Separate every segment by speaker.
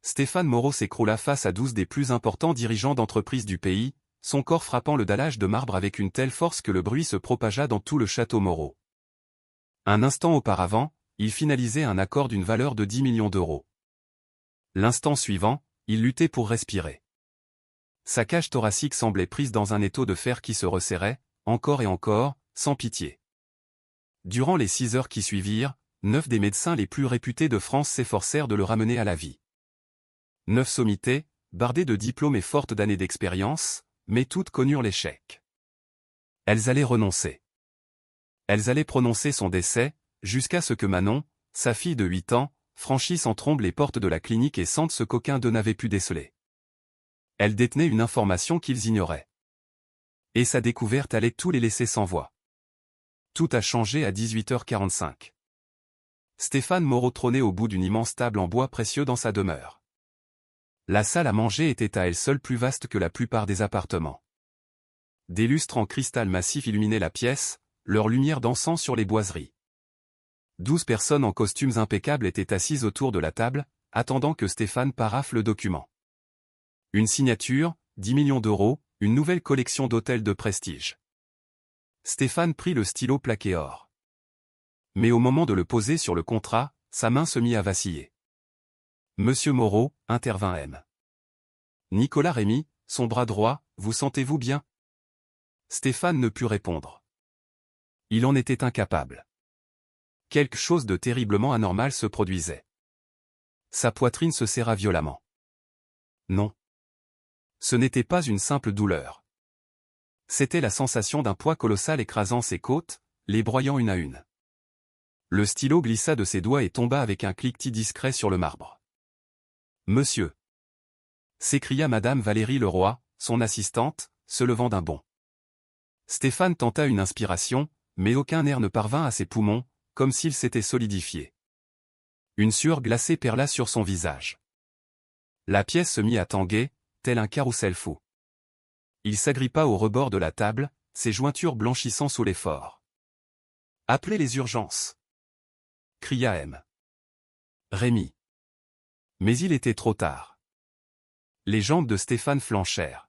Speaker 1: Stéphane Moreau s'écroula face à 12 des plus importants dirigeants d'entreprise du pays, son corps frappant le dallage de marbre avec une telle force que le bruit se propagea dans tout le château Moreau. Un instant auparavant, il finalisait un accord d'une valeur de 10 millions d'euros. L'instant suivant, il luttait pour respirer. Sa cage thoracique semblait prise dans un étau de fer qui se resserrait, encore et encore, sans pitié. Durant les 6 heures qui suivirent, 9 des médecins les plus réputés de France s'efforcèrent de le ramener à la vie. 9 sommités, bardées de diplômes et fortes d'années d'expérience, mais toutes connurent l'échec. Elles allaient renoncer. Elles allaient prononcer son décès, jusqu'à ce que Manon, sa fille de 8 ans, franchisse en trombe les portes de la clinique et sente ce qu'aucun d'eux n'avait pu déceler. Elle détenait une information qu'ils ignoraient. Et sa découverte allait tous les laisser sans voix. Tout a changé à 18h45. Stéphane Moreau trônait au bout d'une immense table en bois précieux dans sa demeure. La salle à manger était à elle seule plus vaste que la plupart des appartements. Des lustres en cristal massif illuminaient la pièce, leur lumière dansant sur les boiseries. 12 personnes en costumes impeccables étaient assises autour de la table, attendant que Stéphane paraphe le document. Une signature, 10 millions d'euros, une nouvelle collection d'hôtels de prestige. Stéphane prit le stylo plaqué or. Mais au moment de le poser sur le contrat, sa main se mit à vaciller. Monsieur Moreau, intervint M. Nicolas Rémy, son bras droit, vous sentez-vous bien? Stéphane ne put répondre. Il en était incapable. Quelque chose de terriblement anormal se produisait. Sa poitrine se serra violemment. Non. Ce n'était pas une simple douleur. C'était la sensation d'un poids colossal écrasant ses côtes, les broyant une à une. Le stylo glissa de ses doigts et tomba avec un cliquetis discret sur le marbre. Monsieur! S'écria Madame Valérie Leroy, son assistante, se levant d'un bond. Stéphane tenta une inspiration, mais aucun air ne parvint à ses poumons, comme s'il s'était solidifié. Une sueur glacée perla sur son visage. La pièce se mit à tanguer, tel un carrousel fou. Il s'agrippa au rebord de la table, ses jointures blanchissant sous l'effort. « Appelez les urgences !» cria M. Rémy. Mais il était trop tard. Les jambes de Stéphane flanchèrent.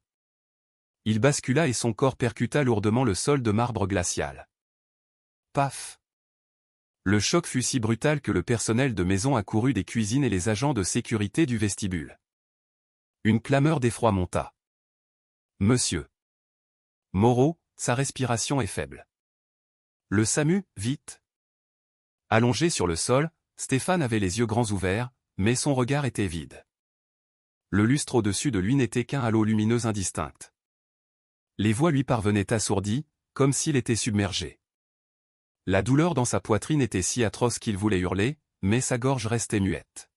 Speaker 1: Il bascula et son corps percuta lourdement le sol de marbre glacial. Paf! Le choc fut si brutal que le personnel de maison accourut des cuisines et les agents de sécurité du vestibule. Une clameur d'effroi monta. Monsieur Moreau, sa respiration est faible. Le SAMU, vite! Allongé sur le sol, Stéphane avait les yeux grands ouverts, mais son regard était vide. Le lustre au-dessus de lui n'était qu'un halo lumineux indistinct. Les voix lui parvenaient assourdies, comme s'il était submergé. La douleur dans sa poitrine était si atroce qu'il voulait hurler, mais sa gorge restait muette.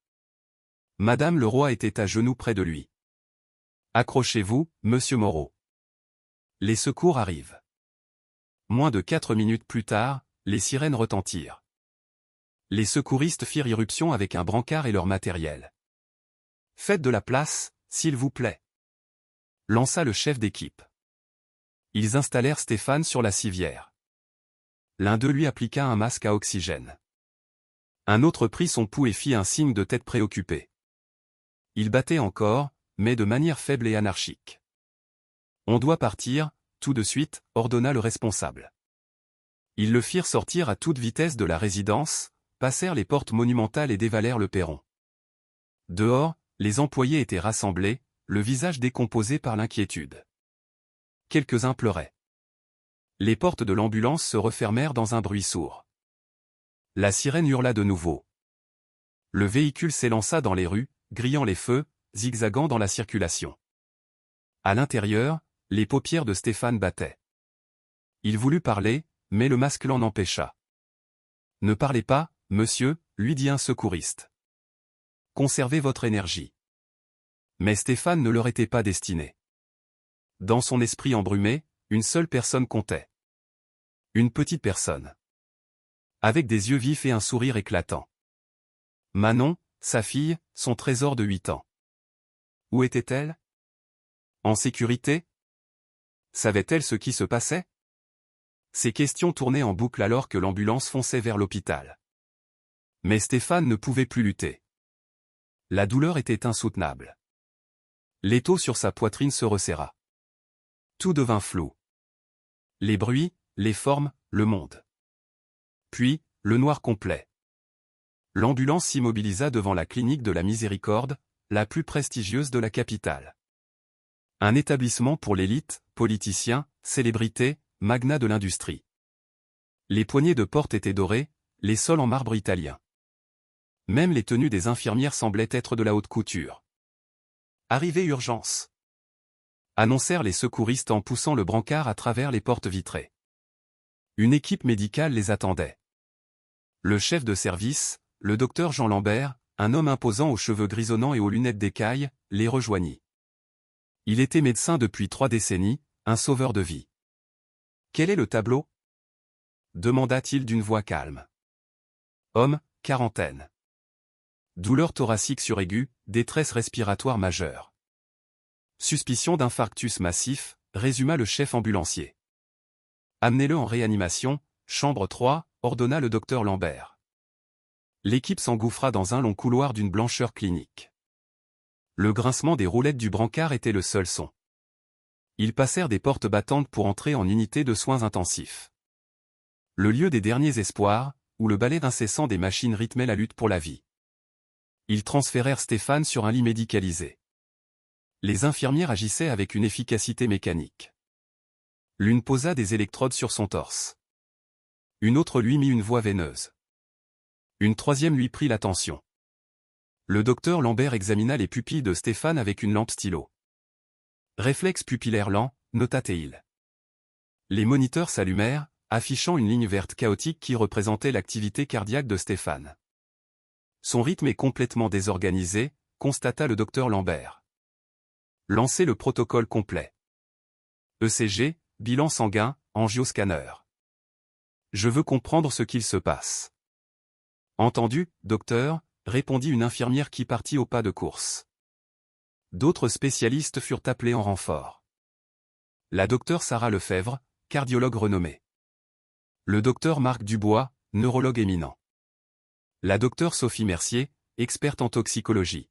Speaker 1: Madame Leroy était à genoux près de lui. « Accrochez-vous, monsieur Moreau. Les secours arrivent. » Moins de 4 minutes plus tard, les sirènes retentirent. Les secouristes firent irruption avec un brancard et leur matériel. « Faites de la place, s'il vous plaît. » lança le chef d'équipe. Ils installèrent Stéphane sur la civière. L'un d'eux lui appliqua un masque à oxygène. Un autre prit son pouls et fit un signe de tête préoccupé. Il battait encore, mais de manière faible et anarchique. « On doit partir, tout de suite, » ordonna le responsable. Ils le firent sortir à toute vitesse de la résidence, passèrent les portes monumentales et dévalèrent le perron. Dehors, les employés étaient rassemblés, le visage décomposé par l'inquiétude. Quelques-uns pleuraient. Les portes de l'ambulance se refermèrent dans un bruit sourd. La sirène hurla de nouveau. Le véhicule s'élança dans les rues, grillant les feux, zigzagant dans la circulation. À l'intérieur, les paupières de Stéphane battaient. Il voulut parler, mais le masque l'en empêcha. « Ne parlez pas, monsieur, » lui dit un secouriste. « Conservez votre énergie. » Mais Stéphane ne leur était pas destiné. Dans son esprit embrumé, une seule personne comptait. Une petite personne. Avec des yeux vifs et un sourire éclatant. Manon, sa fille, son trésor de 8 ans. Où était-elle? En sécurité? Savait-elle ce qui se passait? Ces questions tournaient en boucle alors que l'ambulance fonçait vers l'hôpital. Mais Stéphane ne pouvait plus lutter. La douleur était insoutenable. L'étau sur sa poitrine se resserra. Tout devint flou. Les bruits, les formes, le monde. Puis, le noir complet. L'ambulance s'immobilisa devant la clinique de la Miséricorde, la plus prestigieuse de la capitale. Un établissement pour l'élite, politiciens, célébrités, magnats de l'industrie. Les poignées de porte étaient dorées, les sols en marbre italien. Même les tenues des infirmières semblaient être de la haute couture. « Arrivée urgence !» annoncèrent les secouristes en poussant le brancard à travers les portes vitrées. Une équipe médicale les attendait. Le chef de service, le docteur Jean Lambert, un homme imposant aux cheveux grisonnants et aux lunettes d'écaille, les rejoignit. Il était médecin depuis 3 décennies, un sauveur de vie. « Quel est le tableau ?» demanda-t-il d'une voix calme. Homme, quarantaine. Douleur thoracique suraiguë, détresse respiratoire majeure. Suspicion d'infarctus massif, résuma le chef ambulancier. Amenez-le en réanimation, chambre 3, ordonna le docteur Lambert. L'équipe s'engouffra dans un long couloir d'une blancheur clinique. Le grincement des roulettes du brancard était le seul son. Ils passèrent des portes battantes pour entrer en unité de soins intensifs. Le lieu des derniers espoirs, où le balai incessant des machines rythmait la lutte pour la vie. Ils transférèrent Stéphane sur un lit médicalisé. Les infirmières agissaient avec une efficacité mécanique. L'une posa des électrodes sur son torse. Une autre lui mit une voie veineuse. Une troisième lui prit la tension. Le docteur Lambert examina les pupilles de Stéphane avec une lampe stylo. Réflexe pupillaire lent, nota-t-il. Les moniteurs s'allumèrent, affichant une ligne verte chaotique qui représentait l'activité cardiaque de Stéphane. Son rythme est complètement désorganisé, constata le docteur Lambert. Lancez le protocole complet. ECG, bilan sanguin, angioscanner. Je veux comprendre ce qu'il se passe. Entendu, docteur, répondit une infirmière qui partit au pas de course. D'autres spécialistes furent appelés en renfort. La docteure Sarah Lefebvre, cardiologue renommée. Le docteur Marc Dubois, neurologue éminent. La docteure Sophie Mercier, experte en toxicologie.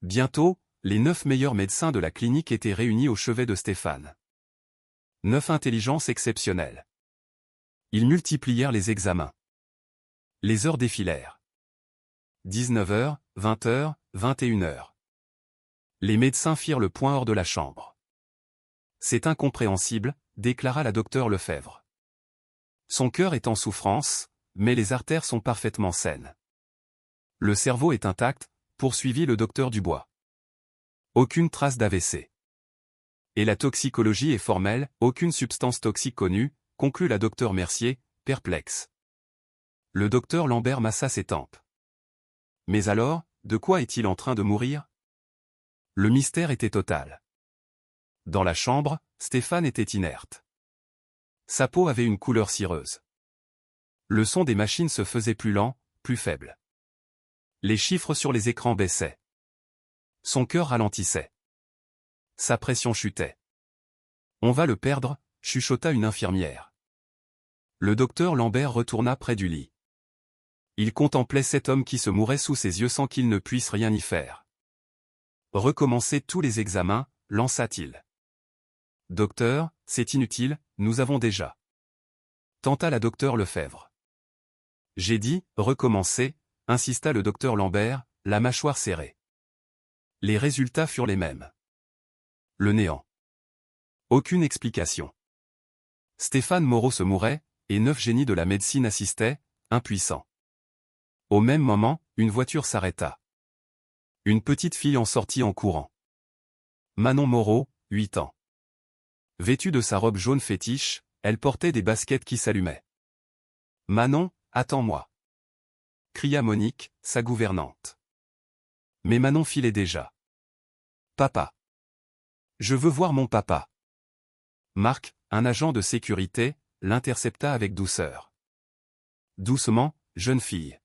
Speaker 1: Bientôt, les 9 meilleurs médecins de la clinique étaient réunis au chevet de Stéphane. 9 intelligences exceptionnelles. Ils multiplièrent les examens. Les heures défilèrent. 19h, 20h, 21h. Les médecins firent le point hors de la chambre. C'est incompréhensible, déclara la docteure Lefebvre. Son cœur est en souffrance, mais les artères sont parfaitement saines. Le cerveau est intact, poursuivit le docteur Dubois. Aucune trace d'AVC. Et la toxicologie est formelle, aucune substance toxique connue, conclut la docteure Mercier, perplexe. Le docteur Lambert massa ses tempes. Mais alors, de quoi est-il en train de mourir? Le mystère était total. Dans la chambre, Stéphane était inerte. Sa peau avait une couleur cireuse. Le son des machines se faisait plus lent, plus faible. Les chiffres sur les écrans baissaient. Son cœur ralentissait. Sa pression chutait. On va le perdre, chuchota une infirmière. Le docteur Lambert retourna près du lit. Il contemplait cet homme qui se mourait sous ses yeux sans qu'il ne puisse rien y faire. Recommencez tous les examens, lança-t-il. Docteur, c'est inutile, nous avons déjà. Tenta la docteure Lefebvre. J'ai dit, recommencer, insista le docteur Lambert, la mâchoire serrée. Les résultats furent les mêmes. Le néant. Aucune explication. Stéphane Moreau se mourait, et 9 génies de la médecine assistaient, impuissants. Au même moment, une voiture s'arrêta. Une petite fille en sortit en courant. Manon Moreau, 8 ans. Vêtue de sa robe jaune fétiche, elle portait des baskets qui s'allumaient. « Manon, attends-moi » cria Monique, sa gouvernante. Mais Manon filait déjà. « Papa. Je veux voir mon papa. » Marc, un agent de sécurité, l'intercepta avec douceur. « Doucement, jeune fille.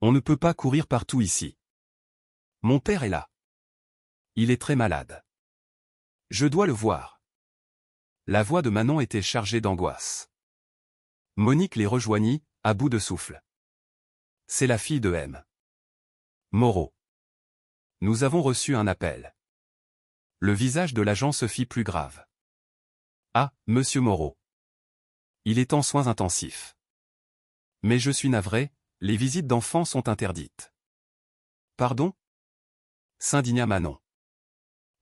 Speaker 1: On ne peut pas courir partout ici. Mon père est là. Il est très malade. Je dois le voir. » La voix de Manon était chargée d'angoisse. Monique les rejoignit, à bout de souffle. C'est la fille de M. Moreau. Nous avons reçu un appel. Le visage de l'agent se fit plus grave. Ah, monsieur Moreau. Il est en soins intensifs. Mais je suis navré, les visites d'enfants sont interdites. Pardon? S'indigna Manon.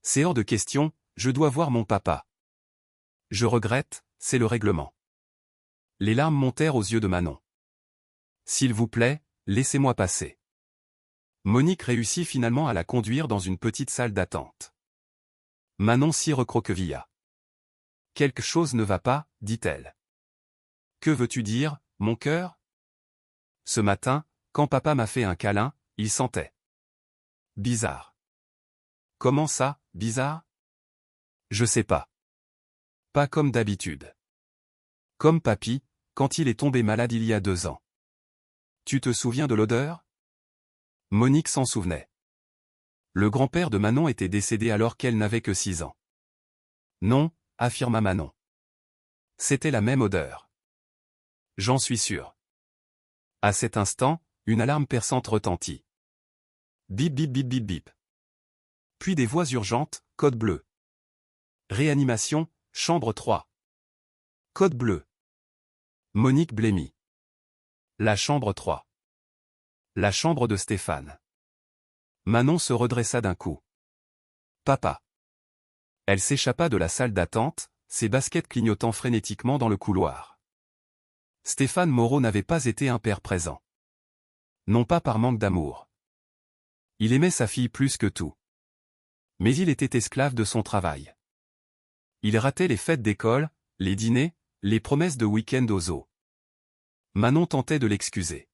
Speaker 1: C'est hors de question, je dois voir mon papa. Je regrette, c'est le règlement. Les larmes montèrent aux yeux de Manon. S'il vous plaît, laissez-moi passer. Monique réussit finalement à la conduire dans une petite salle d'attente. Manon s'y recroquevilla. Quelque chose ne va pas, dit-elle. Que veux-tu dire, mon cœur? Ce matin, quand papa m'a fait un câlin, il sentait bizarre. Comment ça, bizarre? Je sais pas. Pas comme d'habitude. Comme papy, quand il est tombé malade il y a 2 ans. Tu te souviens de l'odeur? Monique s'en souvenait. Le grand-père de Manon était décédé alors qu'elle n'avait que 6 ans. Non, affirma Manon. C'était la même odeur. J'en suis sûr. À cet instant, une alarme perçante retentit. Bip bip bip bip bip. Puis des voix urgentes, code bleu. Réanimation, chambre 3. Code bleu. Monique blêmit. La chambre 3. La chambre de Stéphane. Manon se redressa d'un coup. Papa. Elle s'échappa de la salle d'attente, ses baskets clignotant frénétiquement dans le couloir. Stéphane Moreau n'avait pas été un père présent. Non pas par manque d'amour. Il aimait sa fille plus que tout. Mais il était esclave de son travail. Il ratait les fêtes d'école, les dîners, les promesses de week-end au zoo. Manon tentait de l'excuser.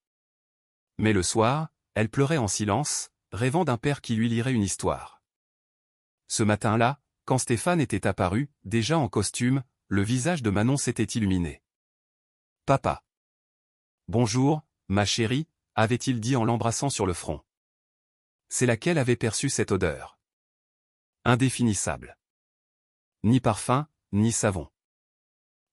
Speaker 1: Mais le soir, elle pleurait en silence, rêvant d'un père qui lui lirait une histoire. Ce matin-là, quand Stéphane était apparu, déjà en costume, le visage de Manon s'était illuminé. « Papa. »« Bonjour, ma chérie », avait-il dit en l'embrassant sur le front. C'est laquelle avait perçu cette odeur. Indéfinissable. Ni parfum, ni savon.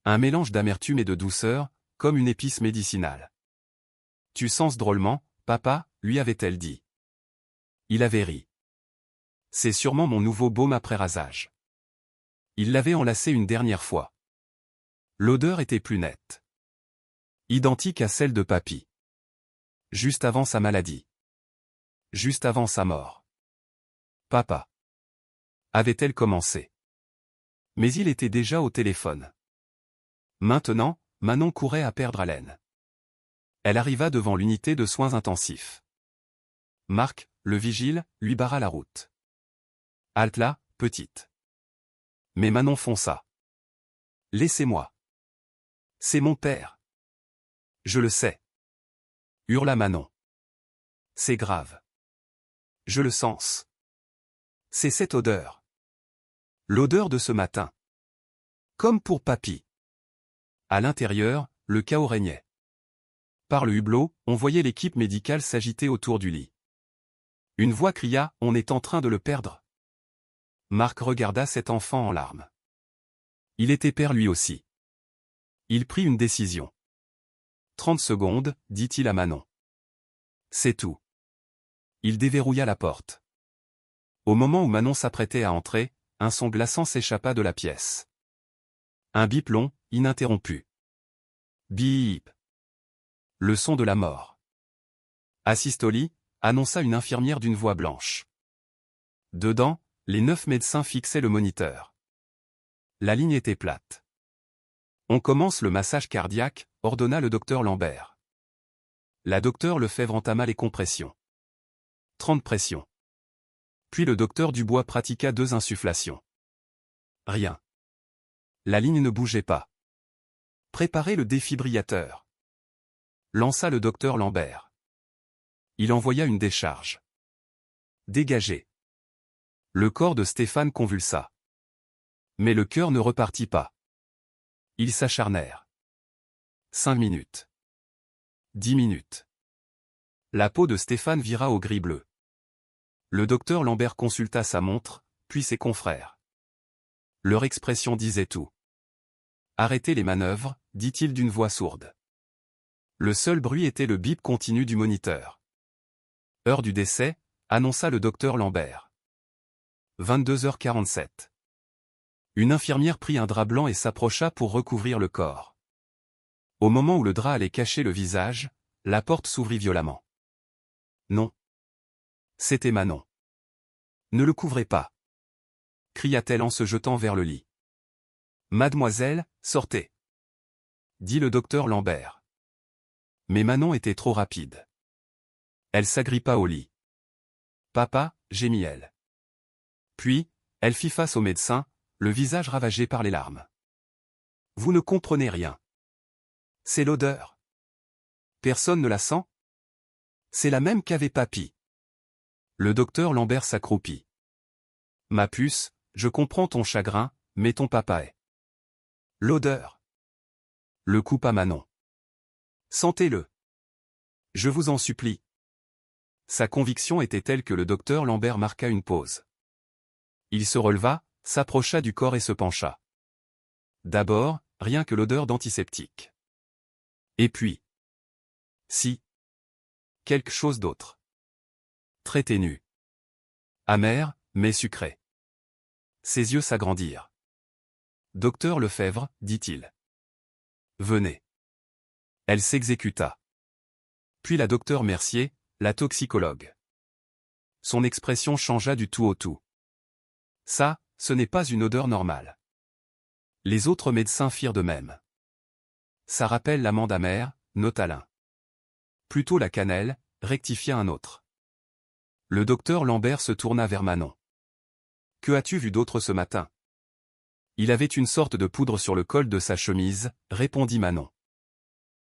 Speaker 1: Un mélange d'amertume et de douceur, comme une épice médicinale. « Tu sens drôlement, papa », lui avait-elle dit. Il avait ri. C'est sûrement mon nouveau baume après rasage. Il l'avait enlacé une dernière fois. L'odeur était plus nette. Identique à celle de papy. Juste avant sa maladie. Juste avant sa mort. Papa. Avait-elle commencé? Mais il était déjà au téléphone. Maintenant, Manon courait à perdre haleine. Elle arriva devant l'unité de soins intensifs. Marc, le vigile, lui barra la route. Halte là, petite. Mais Manon fonça. Laissez-moi. C'est mon père. Je le sais. Hurla Manon. C'est grave. Je le sens. C'est cette odeur. L'odeur de ce matin. Comme pour papy. À l'intérieur, le chaos régnait. Par le hublot, on voyait l'équipe médicale s'agiter autour du lit. Une voix cria « On est en train de le perdre ». Marc regarda cet enfant en larmes. Il était père lui aussi. Il prit une décision. 30 secondes, dit-il à Manon. C'est tout. Il déverrouilla la porte. Au moment où Manon s'apprêtait à entrer, un son glaçant s'échappa de la pièce. Un bip long, ininterrompu. Bip. Le son de la mort. Assistoli, annonça une infirmière d'une voix blanche. Dedans, les 9 médecins fixaient le moniteur. La ligne était plate. On commence le massage cardiaque, ordonna le docteur Lambert. La docteure Lefebvre entama les compressions. 30 pressions. Puis le docteur Dubois pratiqua 2 insufflations. Rien. La ligne ne bougeait pas. Préparez le défibrillateur. Lança le docteur Lambert. Il envoya une décharge. Dégagé. Le corps de Stéphane convulsa. Mais le cœur ne repartit pas. Ils s'acharnèrent. 5 minutes. 10 minutes. La peau de Stéphane vira au gris-bleu. Le docteur Lambert consulta sa montre, puis ses confrères. Leur expression disait tout. Arrêtez les manœuvres, dit-il d'une voix sourde. Le seul bruit était le bip continu du moniteur. Heure du décès, annonça le docteur Lambert. 22h47. Une infirmière prit un drap blanc et s'approcha pour recouvrir le corps. Au moment où le drap allait cacher le visage, la porte s'ouvrit violemment. Non. C'était Manon. Ne le couvrez pas, cria-t-elle en se jetant vers le lit. Mademoiselle, sortez, dit le docteur Lambert. Mais Manon était trop rapide. Elle s'agrippa au lit. Papa, gémit-elle. Puis, elle fit face au médecin, le visage ravagé par les larmes. Vous ne comprenez rien. C'est l'odeur. Personne ne la sent? C'est la même qu'avait papy. Le docteur Lambert s'accroupit. Ma puce, je comprends ton chagrin, mais ton papa est. L'odeur. Le coupa Manon. Sentez-le. Je vous en supplie. Sa conviction était telle que le docteur Lambert marqua une pause. Il se releva, s'approcha du corps et se pencha. D'abord, rien que l'odeur d'antiseptique. Et puis. Si. Quelque chose d'autre. Très ténu. Amer, mais sucré. Ses yeux s'agrandirent. Docteur Lefebvre, dit-il. Venez. Elle s'exécuta. Puis la docteure Mercier, la toxicologue. Son expression changea du tout au tout. Ça, ce n'est pas une odeur normale. Les autres médecins firent de même. Ça rappelle l'amande amère, nota l'un. Plutôt la cannelle, rectifia un autre. Le docteur Lambert se tourna vers Manon. Que as-tu vu d'autre ce matin? Il avait une sorte de poudre sur le col de sa chemise, répondit Manon.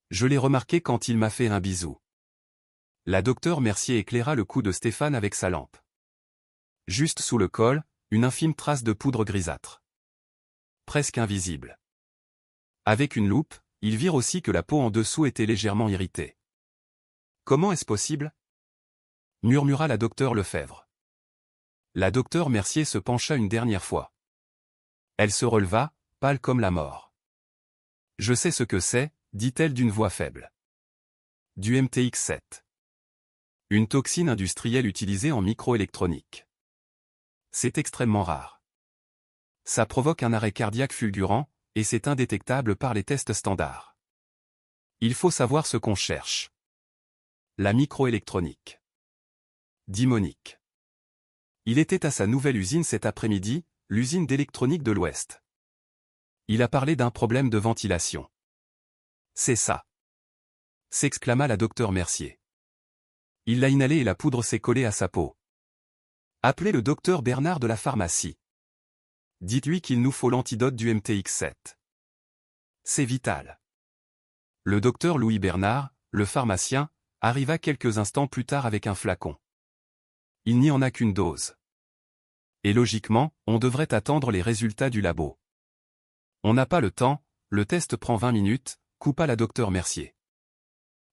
Speaker 1: Je l'ai remarqué quand il m'a fait un bisou. La docteure Mercier éclaira le cou de Stéphane avec sa lampe. Juste sous le col, une infime trace de poudre grisâtre. Presque invisible. Avec une loupe, ils virent aussi que la peau en dessous était légèrement irritée. Comment est-ce possible? Murmura la docteure Lefebvre. La docteure Mercier se pencha une dernière fois. Elle se releva, pâle comme la mort. Je sais ce que c'est, dit-elle d'une voix faible. Du MTX7. Une toxine industrielle utilisée en microélectronique. C'est extrêmement rare. Ça provoque un arrêt cardiaque fulgurant, et c'est indétectable par les tests standards. Il faut savoir ce qu'on cherche. La microélectronique. Dit Monique. Il était à sa nouvelle usine cet après-midi, l'usine d'électronique de l'Ouest. Il a parlé d'un problème de ventilation. C'est ça. S'exclama la docteure Mercier. Il l'a inhalé et la poudre s'est collée à sa peau. Appelez le docteur Bernard de la pharmacie. Dites-lui qu'il nous faut l'antidote du MTX7. C'est vital. Le docteur Louis Bernard, le pharmacien, arriva quelques instants plus tard avec un flacon. Il n'y en a qu'une dose. Et logiquement, on devrait attendre les résultats du labo. On n'a pas le temps, le test prend 20 minutes, coupa la docteure Mercier.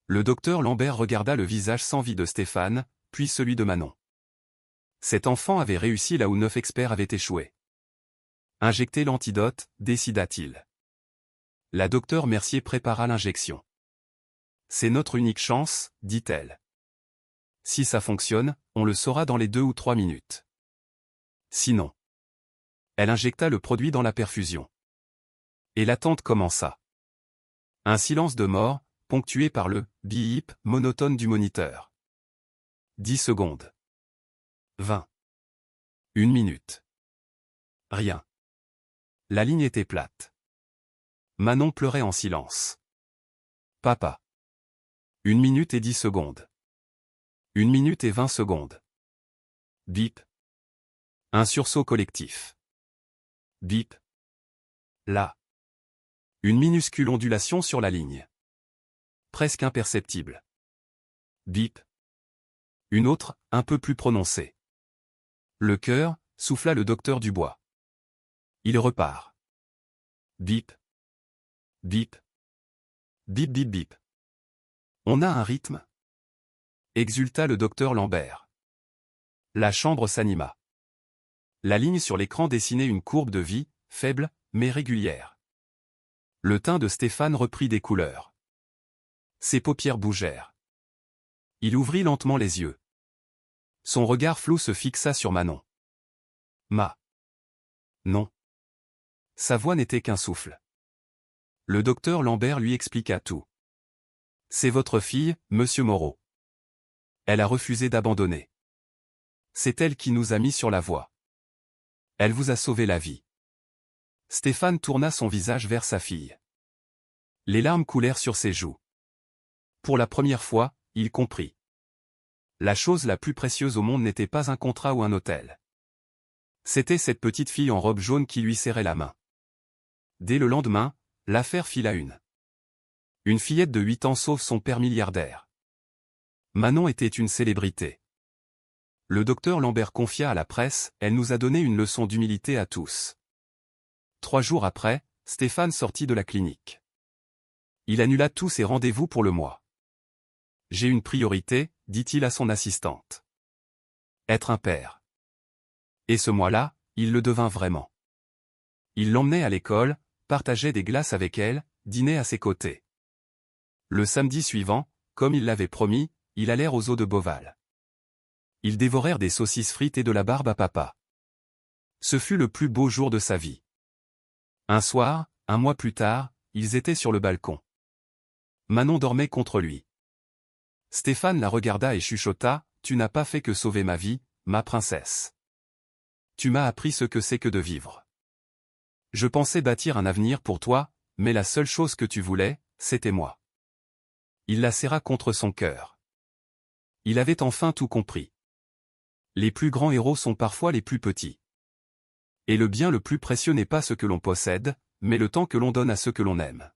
Speaker 1: Le docteur Lambert regarda le visage sans vie de Stéphane, puis celui de Manon. Cet enfant avait réussi là où 9 experts avaient échoué. Injecter l'antidote, décida-t-il. La docteure Mercier prépara l'injection. C'est notre unique chance, dit-elle. Si ça fonctionne, on le saura dans les 2 ou 3 minutes. Sinon. Elle injecta le produit dans la perfusion. Et l'attente commença. Un silence de mort, ponctué par le « bip » monotone du moniteur. 10 secondes. 20. 1 minute. Rien. La ligne était plate. Manon pleurait en silence. Papa. 1 minute et 10 secondes. 1 minute et 20 secondes. Bip. Un sursaut collectif. Bip. Là. Une minuscule ondulation sur la ligne. Presque imperceptible. Bip. Une autre, un peu plus prononcée. Le cœur, souffla le docteur Dubois. Il repart. Bip. Bip. Bip bip bip. On a un rythme? Exulta le docteur Lambert. La chambre s'anima. La ligne sur l'écran dessinait une courbe de vie, faible, mais régulière. Le teint de Stéphane reprit des couleurs. Ses paupières bougèrent. Il ouvrit lentement les yeux. Son regard flou se fixa sur Manon. Non. Sa voix n'était qu'un souffle. Le docteur Lambert lui expliqua tout. C'est votre fille, monsieur Moreau. Elle a refusé d'abandonner. C'est elle qui nous a mis sur la voie. Elle vous a sauvé la vie. Stéphane tourna son visage vers sa fille. Les larmes coulèrent sur ses joues. Pour la première fois, il comprit. La chose la plus précieuse au monde n'était pas un contrat ou un hôtel. C'était cette petite fille en robe jaune qui lui serrait la main. Dès le lendemain, l'affaire fit la une. Une fillette de 8 ans sauve son père milliardaire. Manon était une célébrité. Le docteur Lambert confia à la presse, elle nous a donné une leçon d'humilité à tous. 3 jours après, Stéphane sortit de la clinique. Il annula tous ses rendez-vous pour le mois. J'ai une priorité, dit-il à son assistante. Être un père. Et ce mois-là, il le devint vraiment. Il l'emmenait à l'école, partageait des glaces avec elle, dînait à ses côtés. Le samedi suivant, comme il l'avait promis, ils allèrent aux eaux de Beauval. Ils dévorèrent des saucisses frites et de la barbe à papa. Ce fut le plus beau jour de sa vie. Un soir, un mois plus tard, ils étaient sur le balcon. Manon dormait contre lui. Stéphane la regarda et chuchota, « Tu n'as pas fait que sauver ma vie, ma princesse. Tu m'as appris ce que c'est que de vivre. Je pensais bâtir un avenir pour toi, mais la seule chose que tu voulais, c'était moi. » Il la serra contre son cœur. Il avait enfin tout compris. Les plus grands héros sont parfois les plus petits. Et le bien le plus précieux n'est pas ce que l'on possède, mais le temps que l'on donne à ceux que l'on aime.